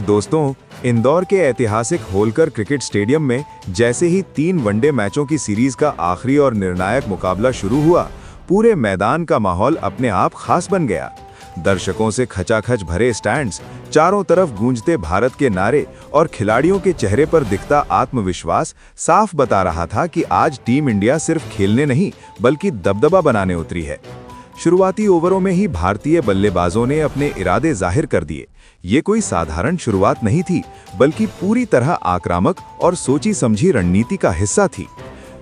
दोस्तों, इंदौर के ऐतिहासिक होलकर क्रिकेट स्टेडियम में जैसे ही 3 वनडे मैचों की सीरीज का आखिरी और निर्णायक मुकाबला शुरू हुआ, पूरे मैदान का माहौल अपने आप खास बन गया। दर्शकों से खचाखच भरे स्टैंड्स, चारों तरफ गूंजते भारत के नारे और खिलाड़ियों के चेहरे पर दिखता आत्मविश्वास साफ बता रहा था कि आज टीम इंडिया सिर्फ खेलने नहीं बल्कि दबदबा बनाने उतरी है। शुरुआती ओवरों में ही भारतीय बल्लेबाजों ने अपने इरादे जाहिर कर दिए। ये कोई साधारण शुरुआत नहीं थी, बल्कि पूरी तरह आक्रामक और सोची समझी रणनीति का हिस्सा थी।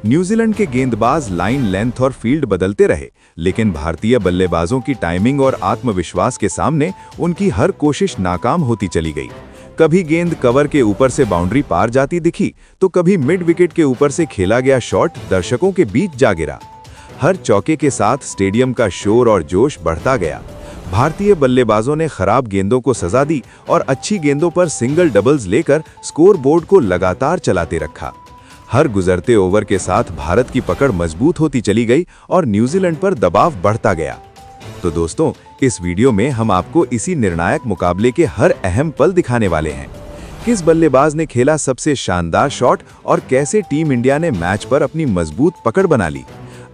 न्यूजीलैंड के गेंदबाज लाइन लेंथ और फील्ड बदलते रहे, लेकिन भारतीय बल्लेबाजों की टाइमिंग और आत्मविश्वास के सामने उनकी हर कोशिश नाकाम होती चली गई। कभी गेंद कवर के ऊपर से बाउंड्री पार जाती दिखी, तो कभी मिड विकेट के ऊपर से खेला गया शॉट दर्शकों के बीच जा गिरा। हर चौके के साथ स्टेडियम का शोर और जोश बढ़ता गया। भारतीय बल्लेबाजों ने खराब गेंदों को सजा दी और अच्छी गेंदों पर सिंगल डबल्स लेकर स्कोर बोर्ड को लगातार चलाते रखा। हर गुजरते ओवर के साथ भारत की पकड़ मजबूत होती चली गई और न्यूजीलैंड पर दबाव बढ़ता गया। तो दोस्तों, इस वीडियो में हम आपको इसी निर्णायक मुकाबले के हर अहम पल दिखाने वाले हैं। किस बल्लेबाज ने खेला सबसे शानदार शॉट और कैसे टीम इंडिया ने मैच पर अपनी मजबूत पकड़ बना ली।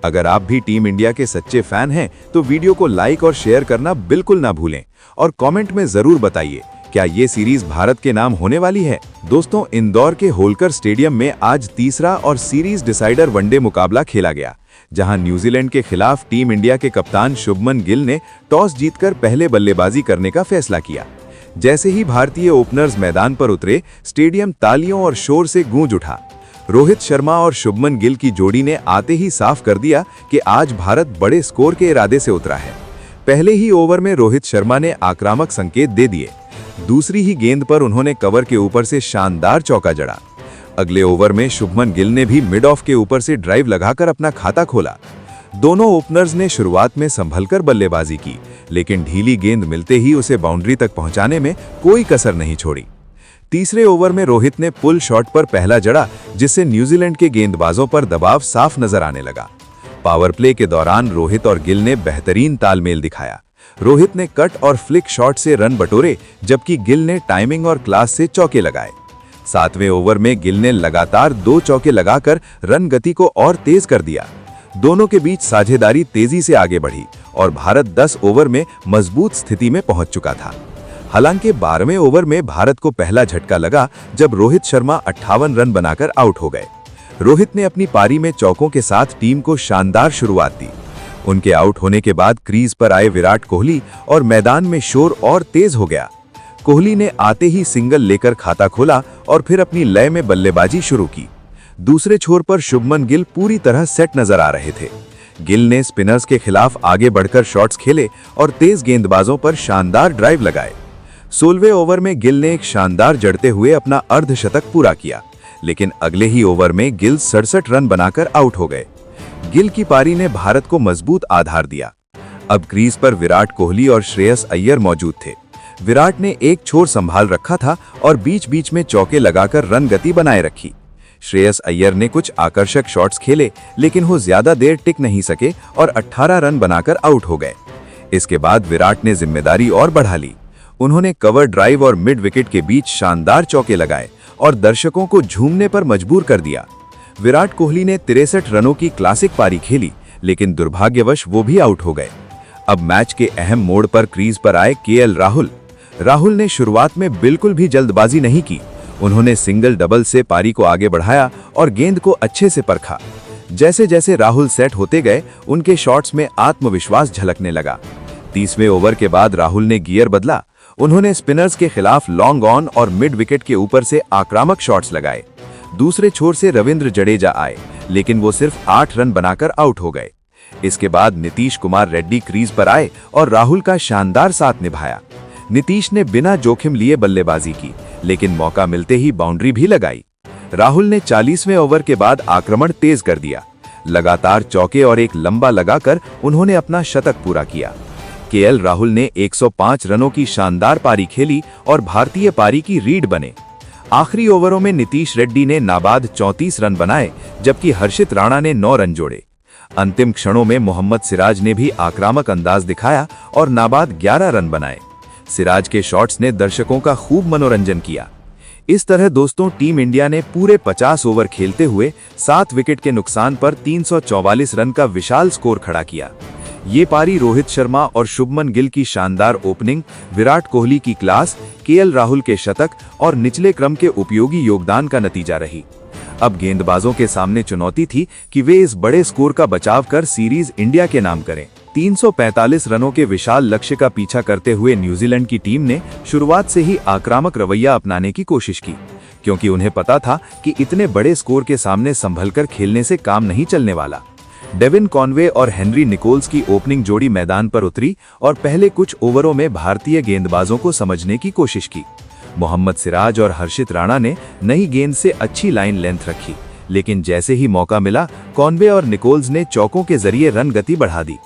अगर आप भी टीम इंडिया के सच्चे फैन हैं, तो वीडियो को लाइक और शेयर करना बिल्कुल ना भूलें और कमेंट में जरूर बताइए, क्या ये सीरीज भारत के नाम होने वाली है। दोस्तों, इंदौर के होलकर स्टेडियम में आज तीसरा और सीरीज डिसाइडर वनडे मुकाबला खेला गया, जहां न्यूजीलैंड के खिलाफ टीम इंडिया के कप्तान शुभमन गिल ने टॉस जीतकर पहले बल्लेबाजी करने का फैसला किया। जैसे ही भारतीय ओपनर्स मैदान पर उतरे, स्टेडियम तालियों और शोर से गूंज उठा। रोहित शर्मा और शुभमन गिल की जोड़ी ने आते ही साफ कर दिया कि आज भारत बड़े स्कोर के इरादे से उतरा है। पहले ही ओवर में रोहित शर्मा ने आक्रामक संकेत दे दिए। दूसरी ही गेंद पर उन्होंने कवर के ऊपर से शानदार चौका जड़ा। अगले ओवर में शुभमन गिल ने भी मिड ऑफ के ऊपर से ड्राइव लगाकर अपना खाता खोला। दोनों ओपनर्स ने शुरुआत में संभलकर बल्लेबाजी की, लेकिन ढीली गेंद मिलते ही उसे बाउंड्री तक पहुंचाने में कोई कसर नहीं छोड़ी। तीसरे ओवर में रोहित ने पुल शॉट पर पहला जड़ा, जिससे न्यूजीलैंड के गेंदबाजों पर दबाव साफ नजर आने लगा। पावर प्ले के दौरान रोहित और गिल ने बेहतरीन तालमेल दिखाया। रोहित ने कट और फ्लिक शॉट से रन बटोरे, जबकि गिल ने टाइमिंग और क्लास से चौके लगाए। 7वें ओवर में गिल ने लगातार 2 चौके लगाकर रन गति को और तेज कर दिया। दोनों के बीच साझेदारी तेजी से आगे बढ़ी और भारत 10 ओवर में मजबूत स्थिति में पहुंच चुका था। हालांकि 12वें ओवर में भारत को पहला झटका लगा, जब रोहित शर्मा 58 रन बनाकर आउट हो गए। रोहित ने अपनी पारी में चौकों के साथ टीम को शानदार शुरुआत दी। उनके आउट होने के बाद क्रीज पर आए विराट कोहली और मैदान में शोर और तेज हो गया। कोहली ने आते ही सिंगल लेकर खाता खोला और फिर अपनी लय में बल्लेबाजी शुरू की। दूसरे छोर पर शुभमन गिल पूरी तरह सेट नजर आ रहे थे। गिल ने स्पिनर्स के खिलाफ आगे बढ़कर शॉट्स खेले और तेज गेंदबाजों पर शानदार ड्राइव लगाए। 16वें ओवर में गिल ने एक शानदार जड़ते हुए अपना अर्धशतक पूरा किया, लेकिन अगले ही ओवर में गिल 67 रन बनाकर आउट हो गए। गिल की पारी ने भारत को मजबूत आधार दिया। अब क्रीज पर विराट कोहली और श्रेयस अय्यर मौजूद थे। विराट ने एक छोर संभाल रखा था और बीच बीच में चौके लगाकर रन गति बनाए रखी। श्रेयस अय्यर ने कुछ आकर्षक शॉट्स खेले, लेकिन वो ज्यादा देर टिक नहीं सके और 18 रन बनाकर आउट हो गए। इसके बाद विराट ने जिम्मेदारी और बढ़ा ली। उन्होंने कवर ड्राइव और मिड विकेट के बीच शानदार चौके लगाए और दर्शकों को झूमने पर मजबूर कर दिया। विराट कोहली ने 63 रनों की क्लासिक पारी खेली, लेकिन दुर्भाग्यवश वो भी आउट हो गए। अब मैच के अहम मोड़ पर क्रीज पर आए केएल राहुल। राहुल ने शुरुआत में बिल्कुल भी जल्दबाजी नहीं की। उन्होंने सिंगल डबल से पारी को आगे बढ़ाया और गेंद को अच्छे से परखा। जैसे जैसे राहुल सेट होते गए, उनके शॉट्स में आत्मविश्वास झलकने लगा। 30वें ओवर के बाद राहुल ने गियर बदला। उन्होंने स्पिनर्स के खिलाफ लॉन्ग ऑन और मिड विकेट के ऊपर से आक्रामक शॉट्स लगाए। दूसरे छोर से रविंद्र जडेजा आए, लेकिन वो सिर्फ 8 रन बनाकर आउट हो गए। इसके बाद नीतीश कुमार रेड्डी क्रीज पर आए और राहुल का शानदार साथ निभाया। नीतीश ने बिना जोखिम लिए बल्लेबाजी की, लेकिन मौका मिलते ही बाउंड्री भी लगाई। राहुल ने 40वें ओवर के बाद आक्रमण तेज कर दिया। लगातार चौके और एक लंबा लगाकर उन्होंने अपना शतक पूरा किया। केएल राहुल ने 105 रनों की शानदार पारी खेली और भारतीय पारी की रीढ़ बने। आखिरी ओवरों में नीतीश रेड्डी ने नाबाद 34 रन बनाए, जबकि हर्षित राणा ने 9 रन जोड़े। अंतिम क्षणों में मोहम्मद सिराज ने भी आक्रामक अंदाज दिखाया और नाबाद 11 रन बनाए। सिराज के शॉट्स ने दर्शकों का खूब मनोरंजन किया। इस तरह दोस्तों टीम इंडिया ने पूरे 50 ओवर खेलते हुए 7 विकेट के नुकसान पर 344 रन का विशाल स्कोर खड़ा किया। ये पारी रोहित शर्मा और शुभमन गिल की शानदार ओपनिंग, विराट कोहली की क्लास, केएल राहुल के शतक और निचले क्रम के उपयोगी योगदान का नतीजा रही। अब गेंदबाजों के सामने चुनौती थी कि वे इस बड़े स्कोर का बचाव कर सीरीज इंडिया के नाम करें। 345 रनों के विशाल लक्ष्य का पीछा करते हुए न्यूजीलैंड की टीम ने शुरुआत से ही आक्रामक रवैया अपनाने की कोशिश की, क्योंकि उन्हें पता था कि इतने बड़े स्कोर के सामने संभलकर खेलने से काम नहीं चलने वाला। डेविन कॉनवे और हेनरी निकोल्स की ओपनिंग जोड़ी मैदान पर उतरी और पहले कुछ ओवरों में भारतीय गेंदबाजों को समझने की कोशिश की। मोहम्मद सिराज और हर्षित राणा ने नई गेंद से अच्छी लाइन लेंथ रखी, लेकिन जैसे ही मौका मिला कॉनवे और निकोल्स ने चौकों के जरिए रन गति बढ़ा दी।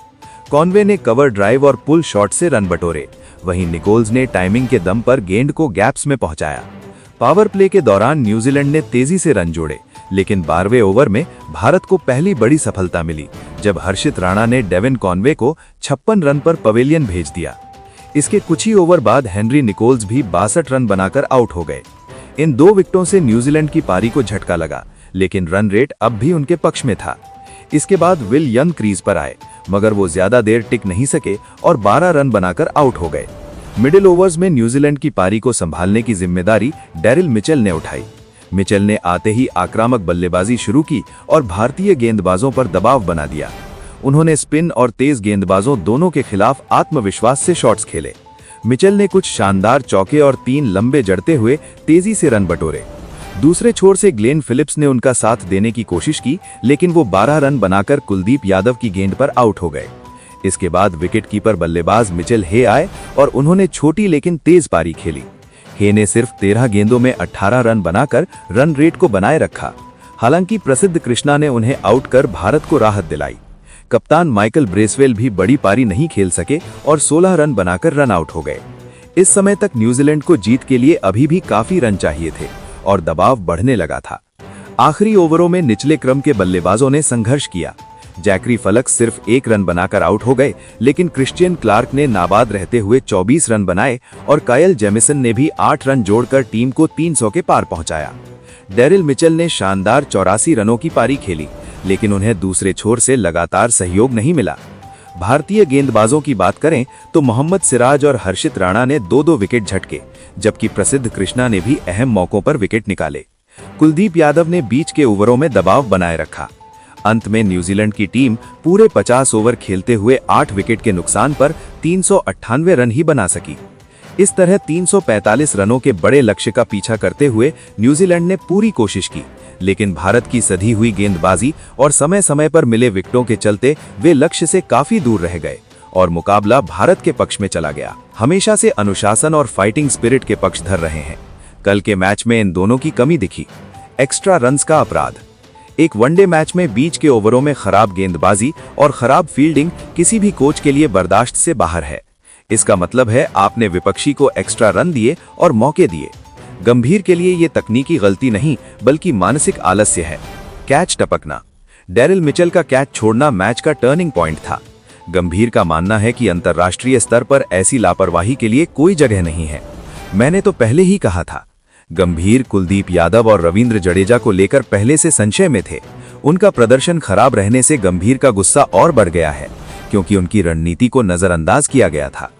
कॉनवे ने कवर ड्राइव और पुल शॉट से रन बटोरे, वहीं निकोल्स ने टाइमिंग के दम पर गेंद को गैप्स में पहुंचाया। पावर प्ले के दौरान न्यूजीलैंड ने तेजी से रन जोड़े, लेकिन 12वें ओवर में भारत को पहली बड़ी सफलता मिली जब हर्षित राणा ने डेविन कॉनवे को 56 रन पर पवेलियन भेज दिया। इसके कुछ ही ओवर बाद हेनरी निकोल्स भी 62 रन बनाकर आउट हो गए। इन 2 विकेटों से न्यूजीलैंड की पारी को झटका लगा, लेकिन रन रेट अब भी उनके पक्ष में था। इसके बाद विल यंग क्रीज पर आए, मगर वो ज्यादा देर टिक नहीं सके और 12 रन बनाकर आउट हो गए। मिडिल ओवर्स में न्यूजीलैंड की पारी को संभालने की जिम्मेदारी डेरिल मिचेल ने उठाई। मिचेल ने आते ही आक्रामक बल्लेबाजी शुरू की और भारतीय गेंदबाजों पर दबाव बना दिया। उन्होंने स्पिन और तेज गेंदबाजों दोनों के खिलाफ आत्मविश्वास से शॉट्स खेले। मिचेल ने कुछ शानदार चौके और 3 लंबे जड़ते हुए तेजी से रन बटोरे। दूसरे छोर से ग्लेन फिलिप्स ने उनका साथ देने की कोशिश की, लेकिन वो 12 रन बनाकर कुलदीप यादव की गेंद पर आउट हो गए। इसके बाद विकेटकीपर बल्लेबाज मिचेल हे आए और उन्होंने छोटी लेकिन तेज पारी खेली। हे ने सिर्फ 13 गेंदों में 18 रन बनाकर रन रेट को बनाए रखा। हालांकि प्रसिद्ध कृष्णा ने उन्हें आउट कर भारत को राहत दिलाई। कप्तान माइकल ब्रेसवेल भी बड़ी पारी नहीं खेल सके और 16 रन बनाकर रन आउट हो गए। इस समय तक न्यूजीलैंड को जीत के लिए अभी भी काफी रन चाहिए थे और दबाव बढ़ने लगा था। आखिरी ओवरों में निचले क्रम के बल्लेबाजों ने संघर्ष किया। जैकरी फलक सिर्फ 1 रन बनाकर आउट हो गए, लेकिन क्रिश्चियन क्लार्क ने नाबाद रहते हुए 24 रन बनाए और कायल जेमिसन ने भी 8 रन जोड़कर टीम को 300 के पार पहुंचाया। डेरिल मिचेल ने शानदार 84 रनों की पारी खेली, लेकिन उन्हें दूसरे छोर से लगातार सहयोग नहीं मिला। भारतीय गेंदबाजों की बात करें तो मोहम्मद सिराज और हर्षित राणा ने 2-2 विकेट झटके, जबकि प्रसिद्ध कृष्णा ने भी अहम मौकों पर विकेट निकाले। कुलदीप यादव ने बीच के ओवरों में दबाव बनाए रखा। अंत में न्यूजीलैंड की टीम पूरे 50 ओवर खेलते हुए 8 विकेट के नुकसान पर 398 रन ही बना सकी। इस तरह 345 रनों के बड़े लक्ष्य का पीछा करते हुए न्यूजीलैंड ने पूरी कोशिश की, लेकिन भारत की सधी हुई गेंदबाजी और समय समय पर मिले विकेटों के चलते वे लक्ष्य से काफी दूर रह गए और मुकाबला भारत के पक्ष में चला गया। हमेशा से अनुशासन और फाइटिंग स्पिरिट के पक्षधर रहे हैं। कल के मैच में इन दोनों की कमी दिखी। एक्स्ट्रा रन्स का अपराध। एक वनडे मैच में बीच के ओवरों में खराब गेंदबाजी और खराब फील्डिंग किसी भी कोच के लिए बर्दाश्त से बाहर है। इसका मतलब है आपने विपक्षी को एक्स्ट्रा रन दिए और मौके दिए। गंभीर के लिए ये तकनीकी गलती नहीं बल्कि मानसिक आलस्य है। कैच टपकना। डेरिल मिचेल का कैच छोड़ना मैच का टर्निंग पॉइंट था। गंभीर का मानना है कि अंतर्राष्ट्रीय स्तर पर ऐसी लापरवाही के लिए कोई जगह नहीं है। मैंने तो पहले ही कहा था। गंभीर कुलदीप यादव और रविंद्र जडेजा को लेकर पहले से संशय में थे। उनका प्रदर्शन खराब रहने से गंभीर का गुस्सा और बढ़ गया है, क्योंकि उनकी रणनीति को नजरअंदाज किया गया था।